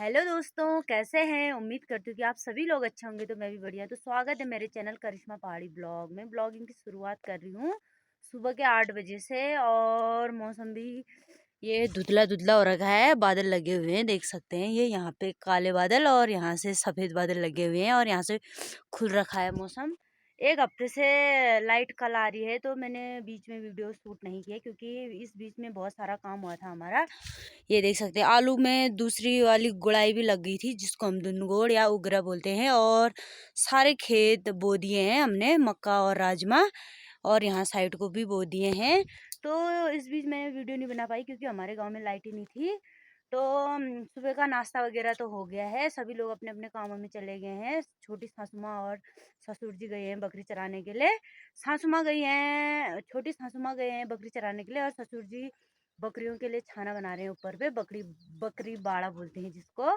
Hello दोस्तों, कैसे हैं। उम्मीद करती हूँ कि आप सभी लोग अच्छे होंगे। तो मैं भी बढ़िया। तो स्वागत है मेरे चैनल करिश्मा पहाड़ी ब्लॉग में। ब्लॉगिंग की शुरुआत कर रही हूँ सुबह के 8 बजे से। और मौसम भी ये धुंधला धुंधला हो रखा है। बादल लगे हुए हैं, देख सकते हैं। ये यहाँ पे काले बादल और यहाँ से सफ़ेद बादल लगे हुए हैं और यहाँ से खुल रखा है मौसम। एक हफ्ते से लाइट कल आ रही है, तो मैंने बीच में वीडियो शूट नहीं किया क्योंकि इस बीच में बहुत सारा काम हुआ था हमारा। ये देख सकते हैं आलू में दूसरी वाली गुड़ाई भी लग गई थी, जिसको हम दुनगोड़ या उगरा बोलते हैं। और सारे खेत बो दिए हैं हमने, मक्का और राजमा, और यहाँ साइड को भी बो दिए हैं। तो इस बीच मैंने वीडियो नहीं बना पाई क्योंकि हमारे गांव में लाइट ही नहीं थी। तो सुबह का नाश्ता वगैरह तो हो गया है, सभी लोग अपने अपने कामों में चले गए हैं। छोटी सासू माँ और ससुर जी गए हैं बकरी चराने के लिए। सासू माँ गई हैं, छोटी सासू माँ गए हैं बकरी चराने के लिए, और ससुर जी बकरियों के लिए खाना बना रहे हैं ऊपर पे। बकरी बकरी बाड़ा बोलते हैं जिसको।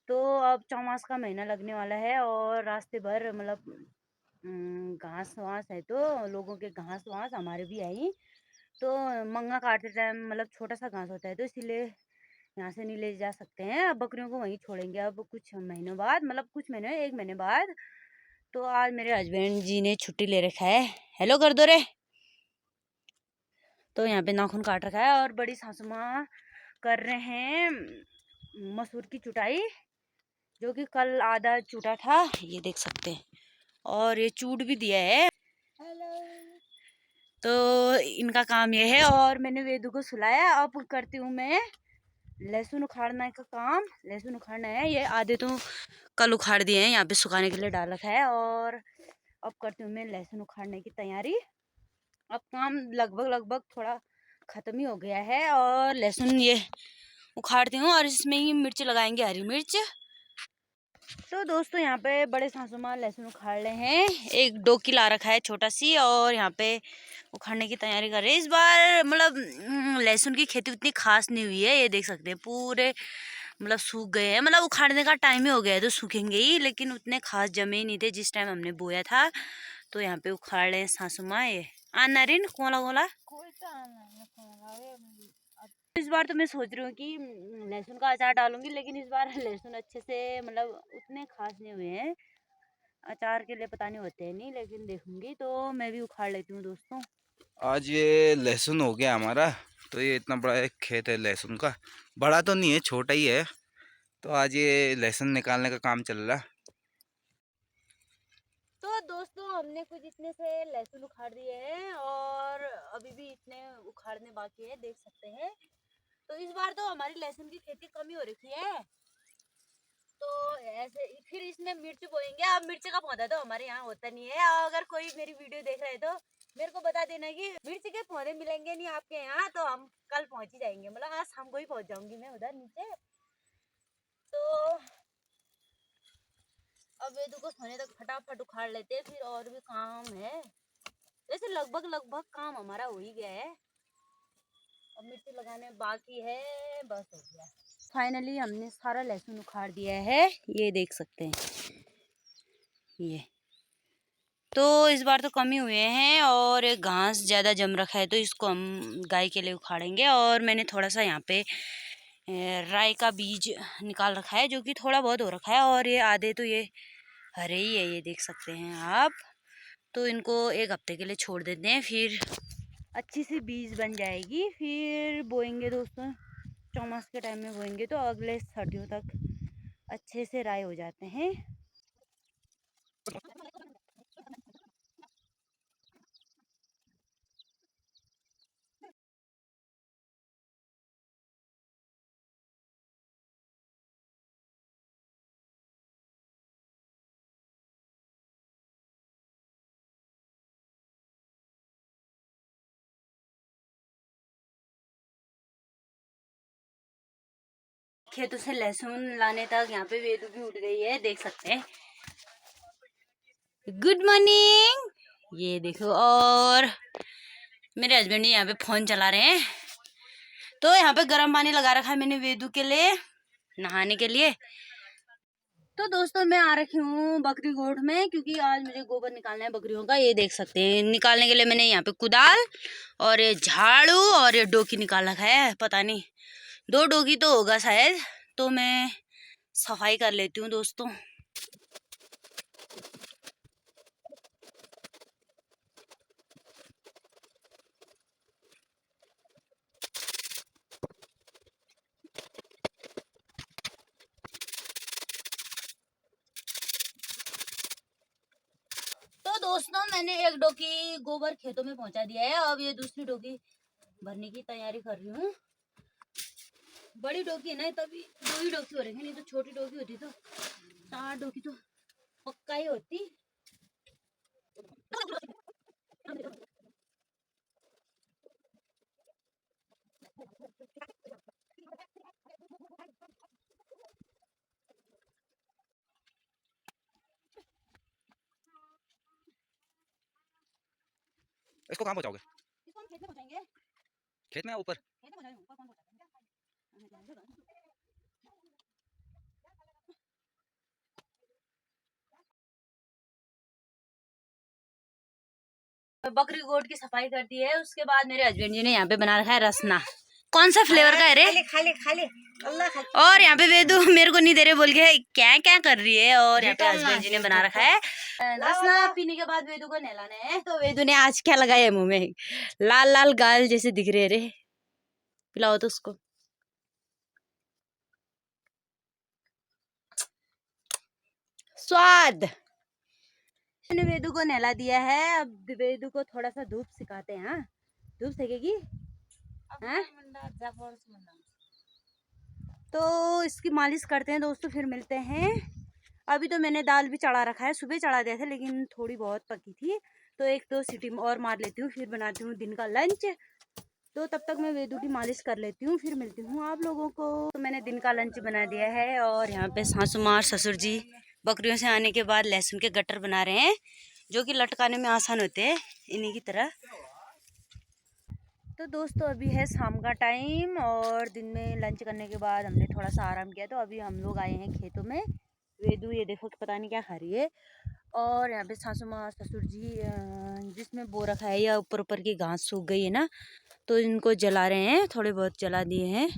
तो अब चौमास का महीना लगने वाला है और रास्ते भर मतलब घास वास है, तो लोगों के घास वास हमारे भी आई। तो मंगा काटते टाइम मतलब छोटा सा घास होता है, तो इसीलिए यहाँ से नहीं ले जा सकते हैं। अब बकरियों को वहीं छोड़ेंगे अब कुछ महीनों बाद, मतलब कुछ महीने, 1 महीने बाद। तो आज मेरे हस्बैंड जी ने छुट्टी ले रखा है। हेलो कर दो रे। तो यहाँ पे नाखून काट रखा है और बड़ी सासू माँ कर रहे हैं मसूर की चुटाई, जो कि कल आधा चूटा था, ये देख सकते हैं। और ये चूट भी दिया है। तो इनका काम ये है। और मैंने वेदू को सुलाया। अब करती हूँ मैं लहसुन उखाड़ना का काम। लहसुन उखाड़ना है, ये आधे तो कल उखाड़ दिए हैं, यहाँ पे सुखाने के लिए डाल रखा है। और अब करती हूँ मैं लहसुन उखाड़ने की तैयारी। अब काम लगभग लगभग थोड़ा ख़त्म ही हो गया है। और लहसुन ये उखाड़ती हूँ और इसमें ही मिर्च लगाएंगे, हरी मिर्च। तो दोस्तों यहाँ पे बड़े सासू माँ लहसुन उखाड़ रहे हैं। एक डोकी ला रखा है छोटा सी, और यहाँ पे उखाड़ने की तैयारी कर रहे हैं। इस बार मतलब लहसुन की खेती उतनी खास नहीं हुई है, ये देख सकते हैं। पूरे मतलब सूख गए हैं, मतलब उखाड़ने का टाइम ही हो गया है तो सूखेंगे ही, लेकिन उतने खास जमे ही नहीं थे जिस टाइम हमने बोया था। तो यहाँ पे उखाड़ रहे हैं सासू माँ। ये नारिन कोला कोला। इस बार तो मैं सोच रही हूँ कि लहसुन का अचार डालूंगी, लेकिन इस बार लहसुन अच्छे से मतलब उतने खास नहीं हुए हैं। अचार के लिए पता नहीं होते हैं नहीं, लेकिन देखूंगी। तो मैं भी उखाड़ लेती हूँ दोस्तों। आज ये लहसुन हो गया हमारा। तो ये इतना बड़ा एक खेत है लहसुन का, बड़ा तो नहीं है, छोटा ही है। तो आज ये लहसुन निकालने का काम चल रहा। तो दोस्तों हमने कुछ इतने से लहसुन उखाड़ दिए हैं और अभी भी इतने उखाड़ने बाकी है, देख सकते हैं। तो इस बार तो हमारी लहसुन की खेती कम ही हो रखी है। तो ऐसे फिर इसमें मिर्च बोएंगे। अब मिर्च का पौधा तो हमारे यहाँ होता नहीं है। अगर कोई मेरी वीडियो देख रहे तो मेरे को बता देना कि मिर्च के पौधे मिलेंगे नहीं आपके यहाँ, तो हम कल पहुँच ही जाएंगे। मतलब आज शाम को ही पहुँच जाऊंगी मैं उधर नीचे। तो अब वेदू को सोने तक फटाफट उखाड़ लेते हैं, फिर और भी काम है। वैसे लगभग लगभग काम हमारा हो ही गया है। अब मिर्ची लगाने बाकी है, बस हो गया। फाइनली हमने सारा लहसुन उखाड़ दिया है, ये देख सकते हैं। ये तो इस बार तो कम ही हुए हैं और घास ज़्यादा जम रखा है, तो इसको हम गाय के लिए उखाड़ेंगे। और मैंने थोड़ा सा यहाँ पे राई का बीज निकाल रखा है, जो कि थोड़ा बहुत हो रखा है। और ये आधे तो ये हरे ही है, ये देख सकते हैं आप। तो इनको एक हफ्ते के लिए छोड़ देते हैं, फिर अच्छी सी बीज बन जाएगी, फिर बोएंगे दोस्तों। चौमास के टाइम में बोएंगे तो अगले सर्दियों तक अच्छे से राई हो जाते हैं। खेतों से लहसुन लाने तक यहाँ पे वेदू भी उठ गई है, देख सकते हैं। गुड मॉर्निंग, ये देखो। और मेरे हस्बैंड यहाँ पे फोन चला रहे हैं। तो यहाँ पे गर्म पानी लगा रखा है मैंने वेदू के लिए नहाने के लिए। तो दोस्तों मैं आ रखी हूँ बकरी गोठ में, क्योंकि आज मुझे गोबर निकालना है बकरियों का। ये देख सकते हैं, निकालने के लिए मैंने यहाँ पे कुदाल और ये झाड़ू और ये डोकी निकाल रखा है। पता नहीं 2 डोकी तो होगा शायद। तो मैं सफाई कर लेती हूँ दोस्तों। तो दोस्तों मैंने एक डोकी गोबर खेतों में पहुंचा दिया है। अब ये दूसरी डोकी भरने की तैयारी कर रही हूँ। बड़ी डोकी है ना, तभी 2 ही डोकी हो रही है, नहीं तो छोटी डोकी होती तो 4 डोकी तो पक्का ही होती। इसको कहाँ पहुँचाओगे? इसको हम खेत में पहुंचाएंगे। खेत में या ऊपर? खेत में पहुंचाएंगे, ऊपर कौन पहुंचाएंगे? बकरी गोट की सफाई कर दी है। उसके बाद मेरे हस्बैंड जी ने यहाँ पे बना रखा है रसना। कौन सा फ्लेवर का है रे? खाली अल्लाह। और यहाँ पे वेदू मेरे को नहीं दे रहे बोल के क्या क्या कर रही है। और यहाँ पे हस्बैंड जी ने बना रखा है रसना। पीने के बाद वेदू को नहलाना है। तो वेदू ने आज क्या लगाया है मुंह में? लाल लाल गाल जैसे दिख रहे रे। पिलाओ तो उसको। स्वाद। मैंने वेदू को नहला दिया है। अब वेदू को थोड़ा सा धूप सिखाते हैं। हाँ, धूप सेकेगी। हाँ? तो इसकी मालिश करते हैं दोस्तों, फिर मिलते हैं। अभी तो मैंने दाल भी चढ़ा रखा है, सुबह चढ़ा दिया था लेकिन थोड़ी बहुत पकी थी, तो 1-2 सीटी और मार लेती हूँ, फिर बनाती हूँ दिन का लंच। तो तब तक मैं वेदू की मालिश कर लेती हूँ, फिर मिलती हूँ आप लोगों को। तो मैंने दिन का लंच बना दिया है। और यहाँ पे सासू माँ ससुर जी बकरियों से आने के बाद लहसुन के गट्टर बना रहे हैं, जो कि लटकाने में आसान होते हैं इन्हीं की तरह। तो दोस्तों अभी है शाम का टाइम और दिन में लंच करने के बाद हमने थोड़ा सा आराम किया। तो अभी हम लोग आए हैं खेतों में। वेदू ये देखो पता नहीं क्या खा रही है। और यहाँ पे सासू माँ ससुर जी जिसमें बो रखा है या ऊपर ऊपर की घास सूख गई है ना, तो इनको जला रहे हैं, थोड़े बहुत जला दिए हैं।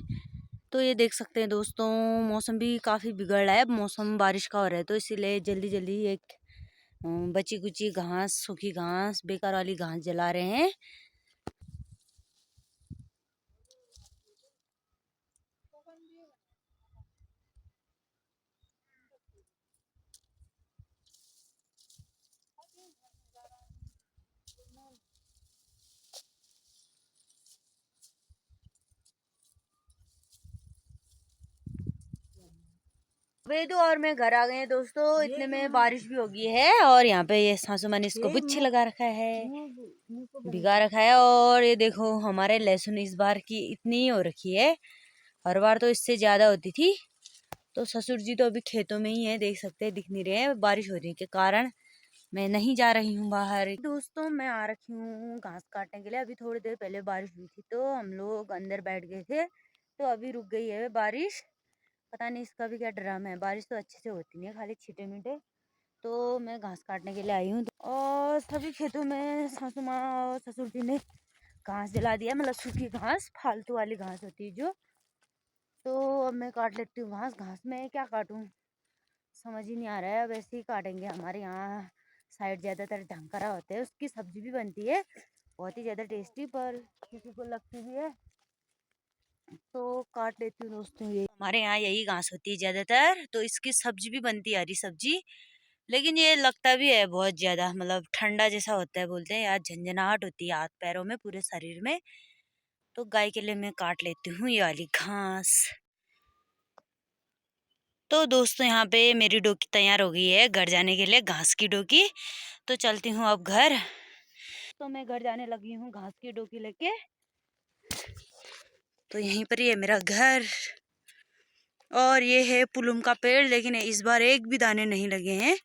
तो ये देख सकते हैं दोस्तों, मौसम भी काफ़ी बिगड़ रहा है। मौसम बारिश का हो रहा है, तो इसीलिए जल्दी जल्दी एक बची कुची घास, सूखी घास, बेकार वाली घास जला रहे हैं। वेदू और मैं घर आ गए हैं दोस्तों। इतने में बारिश भी हो गई है। और यहाँ पे ये सासू माँ ने इसको गुच्छे लगा रखा है, भिगा रखा है। और ये देखो हमारे लहसुन इस बार की इतनी हो रखी है, हर बार तो इससे ज्यादा होती थी। तो ससुर जी तो अभी खेतों में ही है, देख सकते हैं, दिख नहीं रहे हैं बारिश होने के कारण। मैं नहीं जा रही हूँ बाहर। दोस्तों मैं आ रखी हूँ घास काटने के लिए। अभी थोड़ी देर पहले बारिश हुई थी तो हम लोग अंदर बैठ गए थे, तो अभी रुक गई है बारिश। पता नहीं इसका भी क्या ड्रामा है, बारिश तो अच्छे से होती नहीं है, खाली छींटे मीठे। तो मैं घास काटने के लिए आई हूँ। और सभी खेतों में सासू माँ और ससुर जी ने घास जला दिया, मतलब सूखी घास, फालतू वाली घास होती है जो। तो अब मैं काट लेती हूँ घास। घास में क्या काटूँ समझ ही नहीं आ रहा है। अब ऐसे ही काटेंगे। हमारे यहाँ साइड ज़्यादातर ढंकरा होते हैं, उसकी सब्जी भी बनती है बहुत ही ज़्यादा टेस्टी, पर किसी को लगती भी है। तो काट लेती हूँ दोस्तों। ये हमारे यहाँ यही घास होती है ज़्यादातर, तो इसकी सब्जी भी बनती है, हरी सब्जी। लेकिन ये लगता भी है बहुत ज़्यादा, मतलब ठंडा जैसा होता है, बोलते हैं यार, झंझनाहट होती है हाथ पैरों में, पूरे शरीर में। तो गाय के लिए मैं काट लेती हूँ ये वाली घास। तो दोस्तों यहाँ पे मेरी डोकी तैयार हो गई है घर जाने के लिए, घास की डोकी। तो चलती हूँ अब घर। तो मैं घर जाने लगी हूँ घास की डोकी लेके। तो यहीं पर ही है मेरा घर। और ये है पुलुम का पेड़, लेकिन इस बार एक भी दाने नहीं लगे हैं।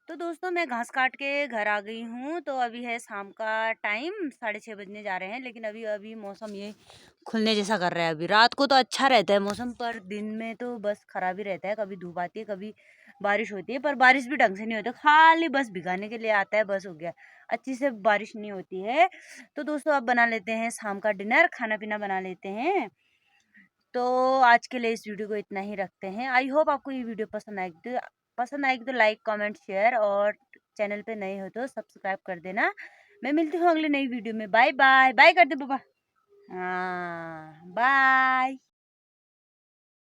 तो दोस्तों मैं घास काट के घर आ गई हूँ। तो अभी है शाम का टाइम, 6:30 बजने जा रहे हैं। लेकिन अभी अभी मौसम ये खुलने जैसा कर रहा है। अभी रात को तो अच्छा रहता है मौसम, पर दिन में तो बस खराब ही रहता है। कभी धूप आती है, कभी बारिश होती है, पर बारिश भी ढंग से नहीं होती, खाली बस भिगाने के लिए आता है, बस हो गया, अच्छी से बारिश नहीं होती है। तो दोस्तों अब बना लेते हैं शाम का डिनर, खाना पीना बना लेते हैं। तो आज के लिए इस वीडियो को इतना ही रखते हैं। आई होप आपको ये वीडियो पसंद आएगी तो लाइक कमेंट शेयर, और चैनल पे नए हो तो सब्सक्राइब कर देना। मैं मिलती हूँ अगली नई वीडियो में। Bye bye. बाय कर दे पापा। हाँ।